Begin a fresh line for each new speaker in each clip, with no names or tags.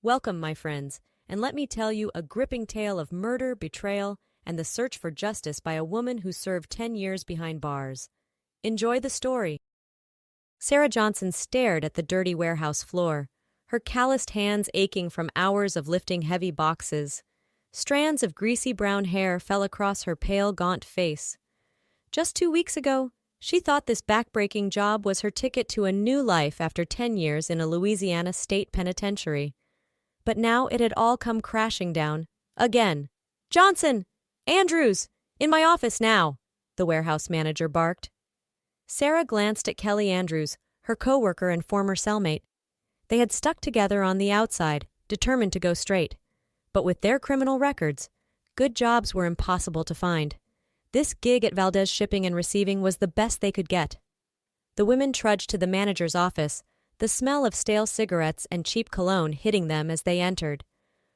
Welcome, my friends, and let me tell you a gripping tale of murder, betrayal, and the search for justice by a woman who served 10 years behind bars. Enjoy the story. Sarah Johnson stared at the dirty warehouse floor, her calloused hands aching from hours of lifting heavy boxes. Strands of greasy brown hair fell across her pale, gaunt face. Just 2 weeks ago, she thought this backbreaking job was her ticket to a new life after 10 years in a Louisiana state penitentiary. But now it had all come crashing down. Again. "Johnson! Andrews! In my office now!" the warehouse manager barked. Sarah glanced at Kelly Andrews, her coworker and former cellmate. They had stuck together on the outside, determined to go straight. But with their criminal records, good jobs were impossible to find. This gig at Valdez Shipping and Receiving was the best they could get. The women trudged to the manager's office, the smell of stale cigarettes and cheap cologne hitting them as they entered.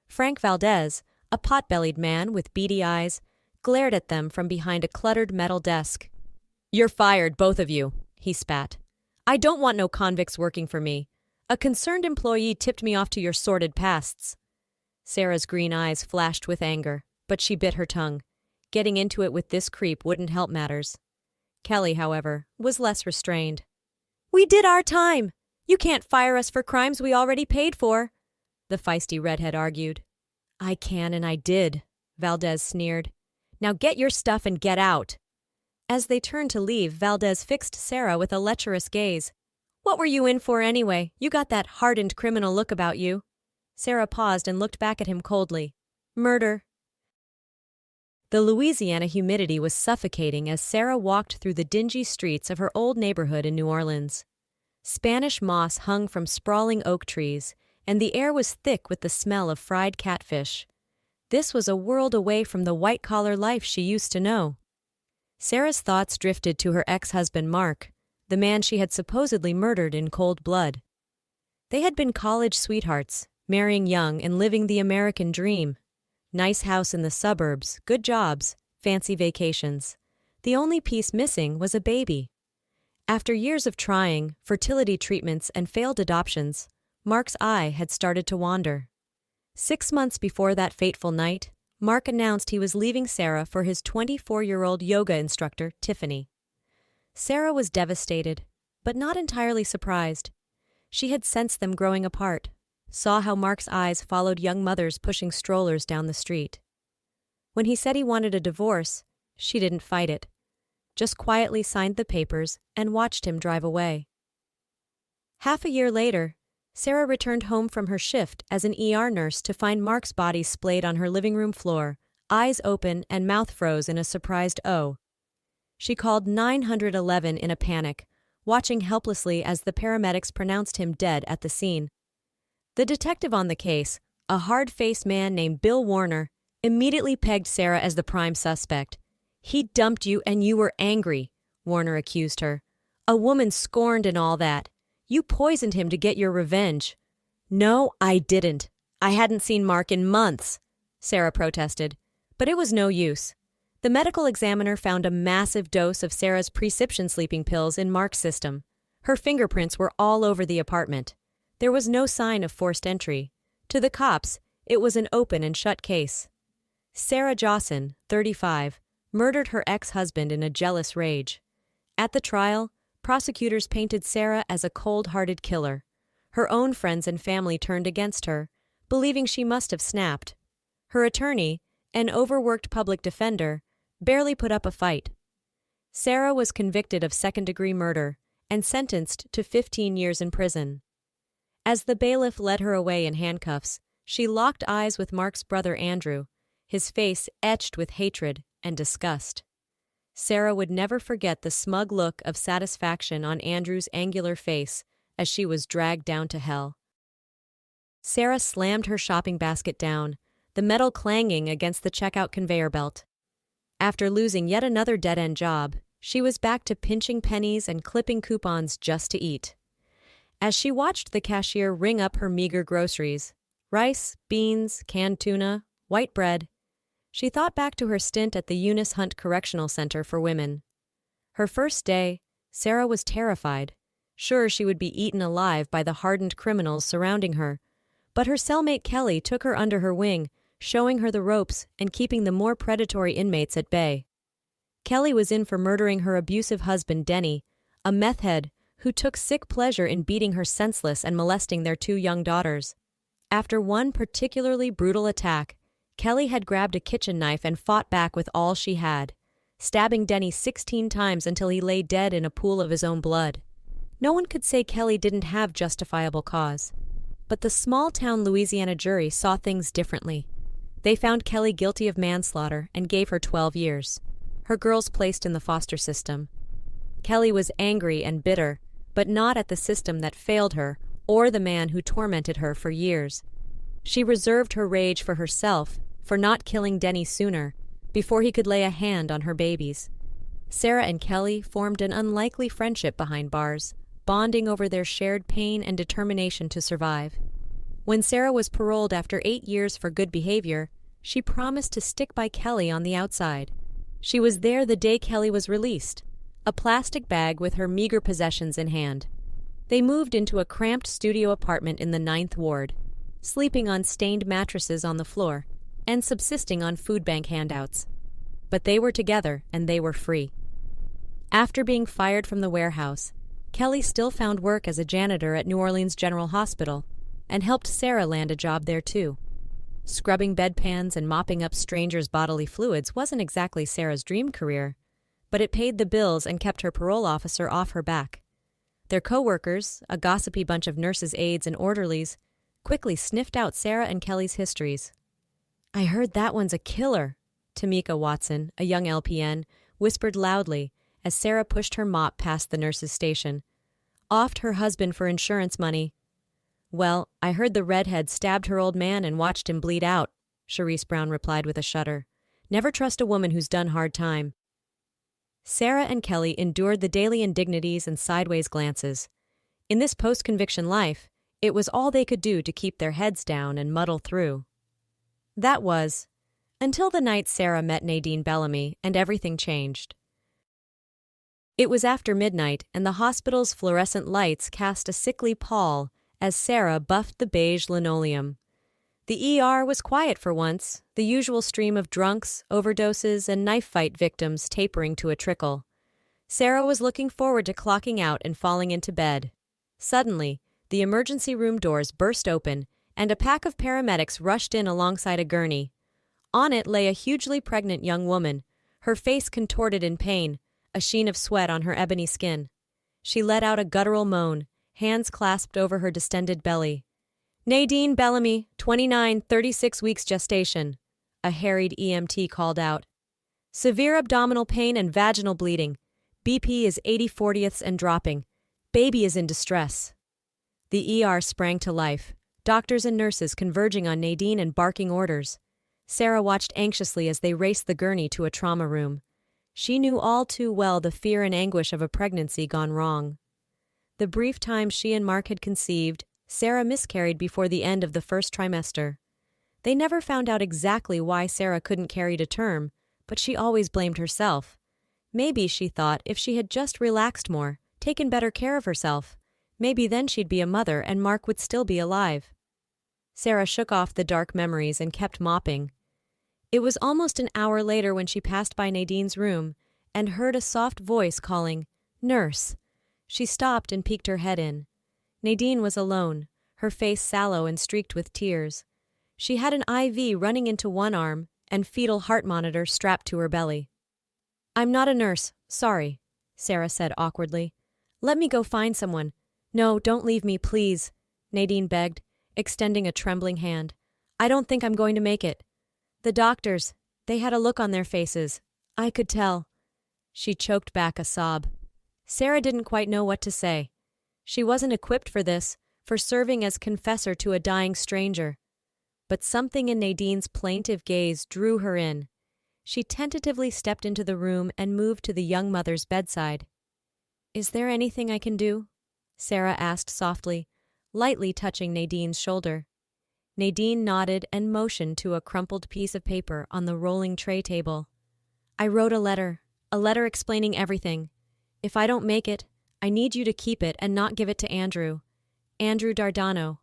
Frank Valdez, a pot-bellied man with beady eyes, glared at them from behind a cluttered metal desk. "You're fired, both of you," he spat. "I don't want no convicts working for me. A concerned employee tipped me off to your sordid pasts." Sarah's green eyes flashed with anger, but she bit her tongue. Getting into it with this creep wouldn't help matters. Kelly, however, was less restrained. "We did our time! You can't fire us for crimes we already paid for," the feisty redhead argued. "I can and I did," Valdez sneered. "Now get your stuff and get out." As they turned to leave, Valdez fixed Sarah with a lecherous gaze. "What were you in for anyway? You got that hardened criminal look about you." Sarah paused and looked back at him coldly. "Murder." The Louisiana humidity was suffocating as Sarah walked through the dingy streets of her old neighborhood in New Orleans. Spanish moss hung from sprawling oak trees, and the air was thick with the smell of fried catfish. This was a world away from the white-collar life she used to know. Sarah's thoughts drifted to her ex-husband Mark, the man she had supposedly murdered in cold blood. They had been college sweethearts, marrying young and living the American dream. Nice house in the suburbs, good jobs, fancy vacations. The only piece missing was a baby. After years of trying, fertility treatments, and failed adoptions, Mark's eye had started to wander. 6 months before that fateful night, Mark announced he was leaving Sarah for his 24-year-old yoga instructor, Tiffany. Sarah was devastated, but not entirely surprised. She had sensed them growing apart, saw how Mark's eyes followed young mothers pushing strollers down the street. When he said he wanted a divorce, she didn't fight it, just quietly signed the papers and watched him drive away. Half a year later, Sarah returned home from her shift as an ER nurse to find Mark's body splayed on her living room floor, eyes open and mouth froze in a surprised "oh." She called 911 in a panic, watching helplessly as the paramedics pronounced him dead at the scene. The detective on the case, a hard-faced man named Bill Warner, immediately pegged Sarah as the prime suspect. "He dumped you and you were angry," Warner accused her. "A woman scorned and all that. You poisoned him to get your revenge." "No, I didn't. I hadn't seen Mark in months," Sarah protested. But it was no use. The medical examiner found a massive dose of Sarah's prescription sleeping pills in Mark's system. Her fingerprints were all over the apartment. There was no sign of forced entry. To the cops, it was an open and shut case. Sarah Johnson, 35, murdered her ex-husband in a jealous rage. At the trial, prosecutors painted Sarah as a cold-hearted killer. Her own friends and family turned against her, believing she must have snapped. Her attorney, an overworked public defender, barely put up a fight. Sarah was convicted of second-degree murder and sentenced to 15 years in prison. As the bailiff led her away in handcuffs, she locked eyes with Mark's brother Andrew, his face etched with hatred and disgust. Sarah would never forget the smug look of satisfaction on Andrew's angular face as she was dragged down to hell. Sarah slammed her shopping basket down, the metal clanging against the checkout conveyor belt. After losing yet another dead-end job, she was back to pinching pennies and clipping coupons just to eat. As she watched the cashier ring up her meager groceries, rice, beans, canned tuna, white bread, she thought back to her stint at the Eunice Hunt Correctional Center for Women. Her first day, Sarah was terrified, sure she would be eaten alive by the hardened criminals surrounding her, But her cellmate Kelly took her under her wing, showing her the ropes and keeping the more predatory inmates at bay. Kelly was in for murdering her abusive husband Denny, a meth head who took sick pleasure in beating her senseless and molesting their 2 young daughters. After one particularly brutal attack, Kelly had grabbed a kitchen knife and fought back with all she had, stabbing Denny 16 times until he lay dead in a pool of his own blood. No one could say Kelly didn't have justifiable cause. But the small-town Louisiana jury saw things differently. They found Kelly guilty of manslaughter and gave her 12 years. Her girls placed in the foster system. Kelly was angry and bitter, but not at the system that failed her or the man who tormented her for years. She reserved her rage for herself, for not killing Denny sooner, before he could lay a hand on her babies. Sarah and Kelly formed an unlikely friendship behind bars, bonding over their shared pain and determination to survive. When Sarah was paroled after 8 years for good behavior, she promised to stick by Kelly on the outside. She was there the day Kelly was released, a plastic bag with her meager possessions in hand. They moved into a cramped studio apartment in the 9th Ward, sleeping on stained mattresses on the floor, and subsisting on food bank handouts. But they were together and they were free. After being fired from the warehouse, Kelly still found work as a janitor at New Orleans General Hospital and helped Sarah land a job there too. Scrubbing bedpans and mopping up strangers' bodily fluids wasn't exactly Sarah's dream career, but it paid the bills and kept her parole officer off her back. Their co-workers, a gossipy bunch of nurses' aides and orderlies, quickly sniffed out Sarah and Kelly's histories. "I heard that one's a killer," Tamika Watson, a young LPN, whispered loudly as Sarah pushed her mop past the nurse's station. "Offed her husband for insurance money." "Well, I heard the redhead stabbed her old man and watched him bleed out," Sharice Brown replied with a shudder. "Never trust a woman who's done hard time." Sarah and Kelly endured the daily indignities and sideways glances. In this post-conviction life, it was all they could do to keep their heads down and muddle through. That was, until the night Sarah met Nadine Bellamy and everything changed. It was after midnight and the hospital's fluorescent lights cast a sickly pall as Sarah buffed the beige linoleum. The ER was quiet for once, the usual stream of drunks, overdoses, and knife fight victims tapering to a trickle. Sarah was looking forward to clocking out and falling into bed. Suddenly, the emergency room doors burst open, and a pack of paramedics rushed in alongside a gurney. On it lay a hugely pregnant young woman, her face contorted in pain, a sheen of sweat on her ebony skin. She let out a guttural moan, hands clasped over her distended belly. "Nadine Bellamy, 29, 36 weeks gestation," a harried EMT called out. "Severe abdominal pain and vaginal bleeding. BP is 80/40ths and dropping. Baby is in distress." The ER sprang to life, doctors and nurses converging on Nadine and barking orders. Sarah watched anxiously as they raced the gurney to a trauma room. She knew all too well the fear and anguish of a pregnancy gone wrong. The brief time she and Mark had conceived, Sarah miscarried before the end of the first trimester. They never found out exactly why Sarah couldn't carry to term, but she always blamed herself. Maybe, she thought, if she had just relaxed more, taken better care of herself, maybe then she'd be a mother and Mark would still be alive. Sarah shook off the dark memories and kept mopping. It was almost an hour later when she passed by Nadine's room and heard a soft voice calling, "Nurse." She stopped and peeked her head in. Nadine was alone, her face sallow and streaked with tears. She had an IV running into one arm and fetal heart monitor strapped to her belly. "I'm not a nurse, sorry," Sarah said awkwardly. "Let me go find someone." "No, don't leave me, please," Nadine begged, extending a trembling hand. "I don't think I'm going to make it. The doctors, they had a look on their faces. I could tell." She choked back a sob. Sarah didn't quite know what to say. She wasn't equipped for this, for serving as confessor to a dying stranger. But something in Nadine's plaintive gaze drew her in. She tentatively stepped into the room and moved to the young mother's bedside. "Is there anything I can do?" Sarah asked softly, lightly touching Nadine's shoulder. Nadine nodded and motioned to a crumpled piece of paper on the rolling tray table. "I wrote a letter explaining everything. If I don't make it, I need you to keep it and not give it to Andrew. Andrew Dardano.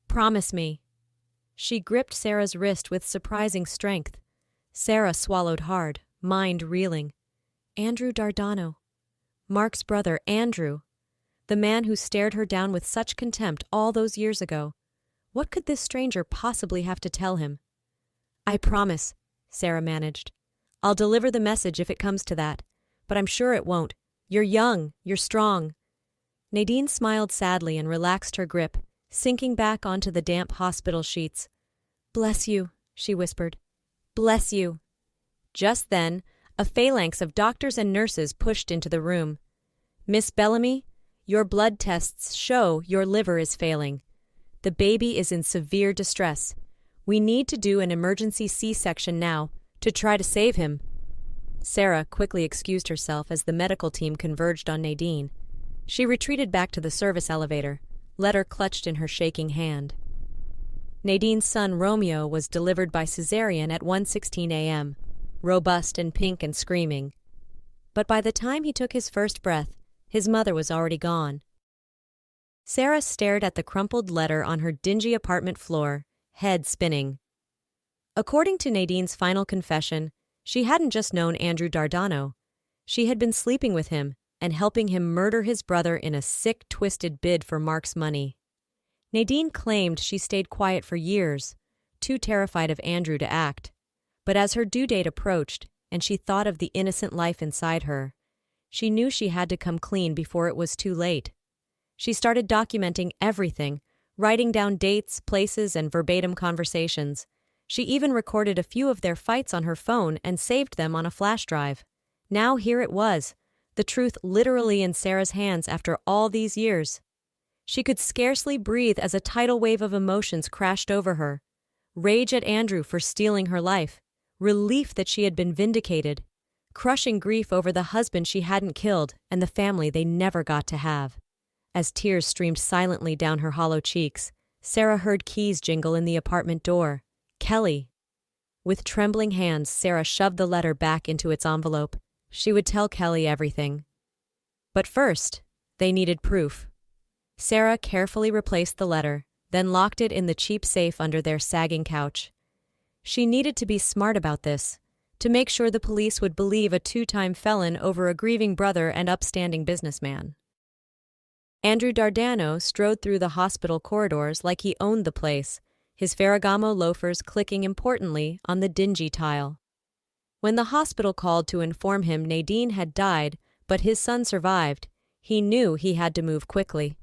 Promise me." She gripped Sarah's wrist with surprising strength. Sarah swallowed hard, mind reeling. Andrew Dardano. Mark's brother, Andrew. The man who stared her down with such contempt all those years ago. What could this stranger possibly have to tell him? "I promise," Sarah managed. "I'll deliver the message if it comes to that. But I'm sure it won't. You're young, you're strong." Nadine smiled sadly and relaxed her grip, sinking back onto the damp hospital sheets. "Bless you," she whispered. "Bless you." Just then, a phalanx of doctors and nurses pushed into the room. "Miss Bellamy, your blood tests show your liver is failing. The baby is in severe distress. We need to do an emergency C-section now to try to save him." Sarah quickly excused herself as the medical team converged on Nadine. She retreated back to the service elevator, letter clutched in her shaking hand. Nadine's son Romeo was delivered by cesarean at 1:16 a.m., robust and pink and screaming. But by the time he took his first breath, his mother was already gone. Sarah stared at the crumpled letter on her dingy apartment floor, head spinning. According to Nadine's final confession, she hadn't just known Andrew Dardano. She had been sleeping with him and helping him murder his brother in a sick, twisted bid for Mark's money. Nadine claimed she stayed quiet for years, too terrified of Andrew to act. But as her due date approached, and she thought of the innocent life inside her, she knew she had to come clean before it was too late. She started documenting everything, writing down dates, places, and verbatim conversations. She even recorded a few of their fights on her phone and saved them on a flash drive. Now here it was, the truth literally in Sarah's hands after all these years. She could scarcely breathe as a tidal wave of emotions crashed over her. Rage at Andrew for stealing her life, relief that she had been vindicated, crushing grief over the husband she hadn't killed and the family they never got to have. As tears streamed silently down her hollow cheeks, Sarah heard keys jingle in the apartment door. Kelly. With trembling hands, Sarah shoved the letter back into its envelope. She would tell Kelly everything. But first, they needed proof. Sarah carefully replaced the letter, then locked it in the cheap safe under their sagging couch. She needed to be smart about this, to make sure the police would believe a two-time felon over a grieving brother and upstanding businessman. Andrew Dardano strode through the hospital corridors like he owned the place, his Ferragamo loafers clicking importantly on the dingy tile. When the hospital called to inform him Nadine had died, but his son survived, he knew he had to move quickly.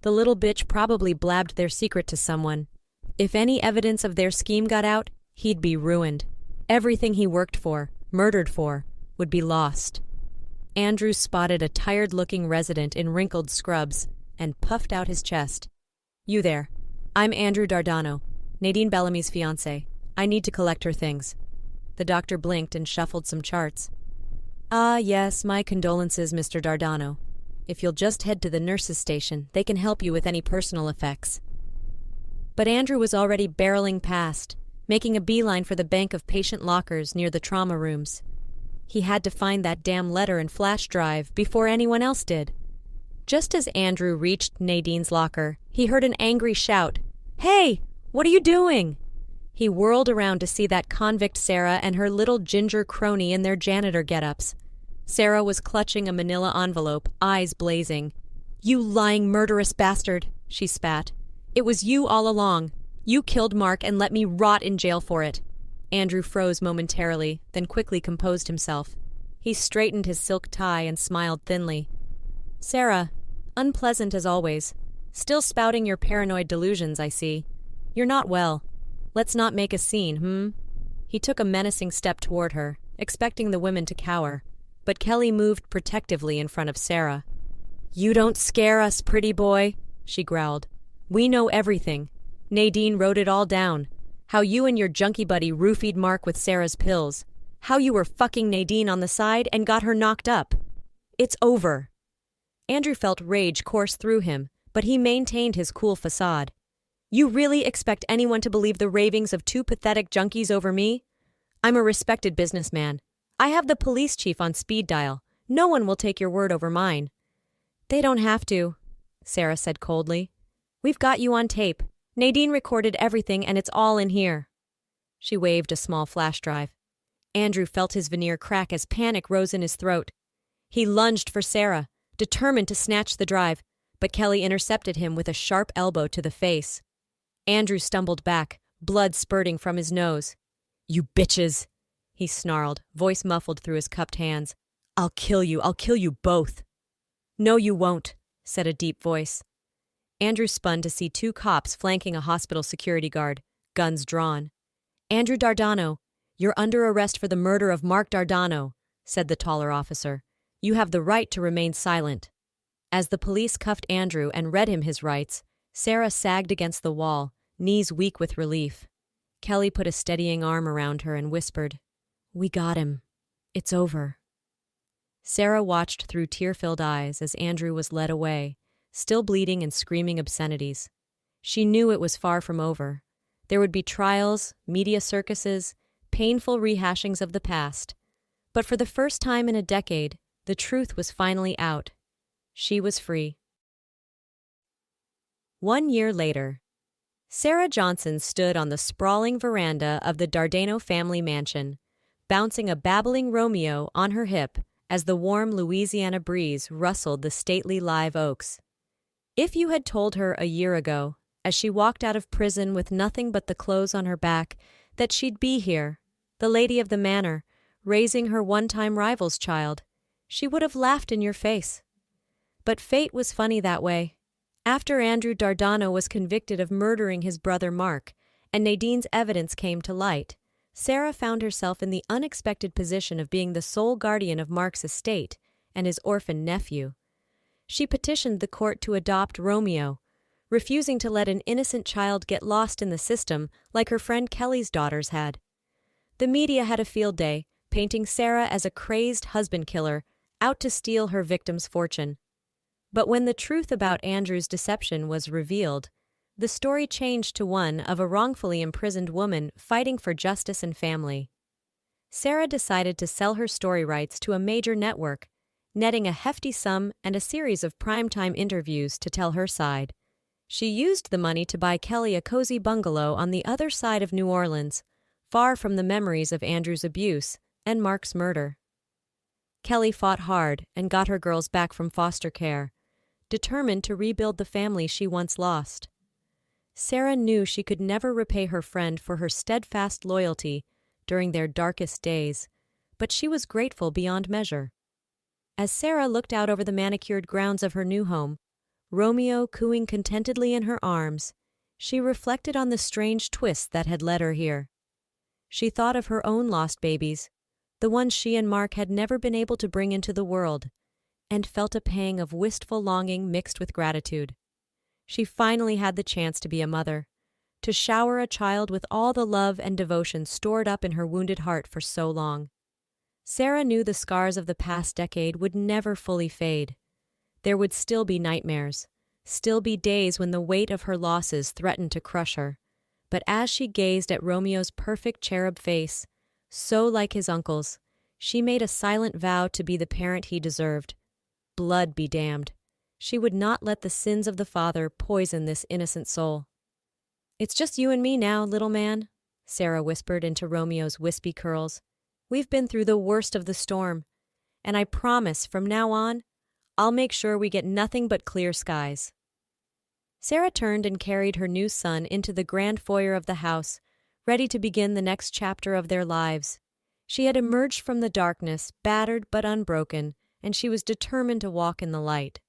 The little bitch probably blabbed their secret to someone. If any evidence of their scheme got out, he'd be ruined. Everything he worked for, murdered for, would be lost. Andrew spotted a tired-looking resident in wrinkled scrubs and puffed out his chest. "You there. I'm Andrew Dardano, Nadine Bellamy's fiancé. I need to collect her things." The doctor blinked and shuffled some charts. "Ah, yes, my condolences, Mr. Dardano. If you'll just head to the nurses' station, they can help you with any personal effects." But Andrew was already barreling past, making a beeline for the bank of patient lockers near the trauma rooms. He had to find that damn letter and flash drive before anyone else did. Just as Andrew reached Nadine's locker, he heard an angry shout. "Hey, what are you doing?" He whirled around to see that convict Sarah and her little ginger crony in their janitor get-ups. Sarah was clutching a manila envelope, eyes blazing. "You lying murderous bastard," she spat. "It was you all along. You killed Mark and let me rot in jail for it." Andrew froze momentarily, then quickly composed himself. He straightened his silk tie and smiled thinly. "Sarah, unpleasant as always. Still spouting your paranoid delusions, I see. You're not well. Let's not make a scene, He took a menacing step toward her, expecting the women to cower. But Kelly moved protectively in front of Sarah. "You don't scare us, pretty boy," she growled. "We know everything. Nadine wrote it all down. How you and your junkie buddy roofied Mark with Sarah's pills. How you were fucking Nadine on the side and got her knocked up. It's over." Andrew felt rage course through him, but he maintained his cool facade. "You really expect anyone to believe the ravings of two pathetic junkies over me? I'm a respected businessman. I have the police chief on speed dial. No one will take your word over mine." "They don't have to," Sarah said coldly. "We've got you on tape. Nadine recorded everything and it's all in here. She waved a small flash drive. Andrew felt his veneer crack as panic rose in his throat. He lunged for Sarah, determined to snatch the drive, but Kelly intercepted him with a sharp elbow to the face. Andrew stumbled back, blood spurting from his nose. "You bitches!" he snarled, voice muffled through his cupped hands. I'll kill you both." "No, you won't," said a deep voice. Andrew spun to see two cops flanking a hospital security guard, guns drawn. "Andrew Dardano, you're under arrest for the murder of Mark Dardano," said the taller officer. "You have the right to remain silent." As the police cuffed Andrew and read him his rights, Sarah sagged against the wall, knees weak with relief. Kelly put a steadying arm around her and whispered, "We got him. It's over." Sarah watched through tear-filled eyes as Andrew was led away, still bleeding and screaming obscenities. She knew it was far from over. There would be trials, media circuses, painful rehashings of the past. But for the first time in a decade, the truth was finally out. She was free. 1 year later, Sarah Johnson stood on the sprawling veranda of the Dardano family mansion, bouncing a babbling Romeo on her hip as the warm Louisiana breeze rustled the stately live oaks. If you had told her a year ago, as she walked out of prison with nothing but the clothes on her back, that she'd be here, the lady of the manor, raising her one-time rival's child, she would have laughed in your face. But fate was funny that way. After Andrew Dardano was convicted of murdering his brother Mark, and Nadine's evidence came to light, Sarah found herself in the unexpected position of being the sole guardian of Mark's estate and his orphaned nephew. She petitioned the court to adopt Romeo, refusing to let an innocent child get lost in the system like her friend Kelly's daughters had. The media had a field day, painting Sarah as a crazed husband killer out to steal her victim's fortune. But when the truth about Andrew's deception was revealed, the story changed to one of a wrongfully imprisoned woman fighting for justice and family. Sarah decided to sell her story rights to a major network, netting a hefty sum and a series of primetime interviews to tell her side. She used the money to buy Kelly a cozy bungalow on the other side of New Orleans, far from the memories of Andrew's abuse and Mark's murder. Kelly fought hard and got her girls back from foster care, determined to rebuild the family she once lost. Sarah knew she could never repay her friend for her steadfast loyalty during their darkest days, but she was grateful beyond measure. As Sarah looked out over the manicured grounds of her new home, Romeo cooing contentedly in her arms, she reflected on the strange twist that had led her here. She thought of her own lost babies, the ones she and Mark had never been able to bring into the world, and felt a pang of wistful longing mixed with gratitude. She finally had the chance to be a mother, to shower a child with all the love and devotion stored up in her wounded heart for so long. Sarah knew the scars of the past decade would never fully fade. There would still be nightmares, still be days when the weight of her losses threatened to crush her. But as she gazed at Romeo's perfect cherub face, so like his uncle's, she made a silent vow to be the parent he deserved. Blood be damned. She would not let the sins of the father poison this innocent soul. "It's just you and me now, little man," Sarah whispered into Romeo's wispy curls. "We've been through the worst of the storm, and I promise from now on, I'll make sure we get nothing but clear skies." Sarah turned and carried her new son into the grand foyer of the house, ready to begin the next chapter of their lives. She had emerged from the darkness, battered but unbroken, and she was determined to walk in the light.